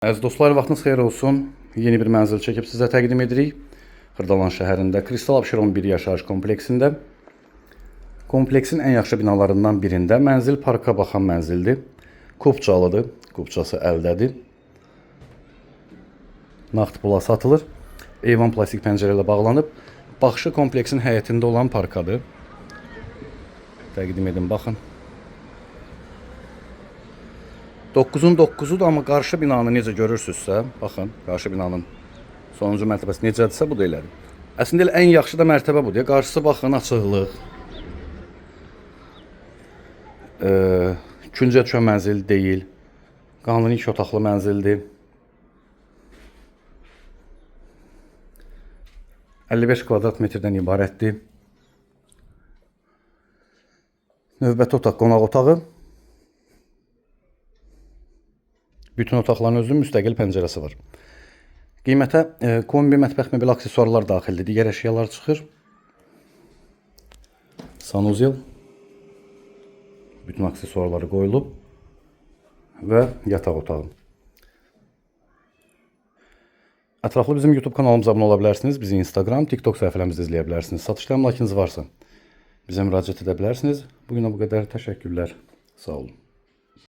Əziz dostlar, vaxtınız xeyir olsun. Yeni bir mənzil çəkib sizə təqdim edirik. Xırdalan şəhərində Kristal Abşeron 1 yaşayış kompleksində. Kompleksin ən yaxşı binalarından birində mənzil parka baxan mənzildir. Kupçalıdır, kupçası əldədir. Nağd pula satılır. Eyvan plastik pəncərə ilə bağlanıb. Baxışı kompleksin həyətində olan parkadır. Təqdim edin, baxın. 9'un 9'udur, amma qarşı binanı necə görürsünüzsə, baxın, qarşı binanın sonuncu mərtəbəsi necədirsə, bu da elədir. Əslində elə ən yaxşı da mərtəbə budur. Qarşısı baxın, açıqlıq. Küncə düşən mənzil deyil. Qanuni 2 otaqlı mənzildir. 55 kvadrat metrdən ibarətdir. Növbəti otaq qonaq otağı. Bütün otaqların özünün müstəqil pəncərəsi var. Qiymətə kombi, mətbəx, mebel, aksesuarlar daxildir. Digər əşyalar çıxır. Sanuzel. Bütün aksesuarları qoyulub. Və yataq otağı. Ətraflı bizim YouTube kanalımıza abunə ola bilərsiniz. Bizi Instagram, TikTok səhifələrimizdə izləyə bilərsiniz. Satışda əmlakınız varsa bizə müraciət edə bilərsiniz. Bugünə bu qədər. Təşəkkürlər. Sağ olun.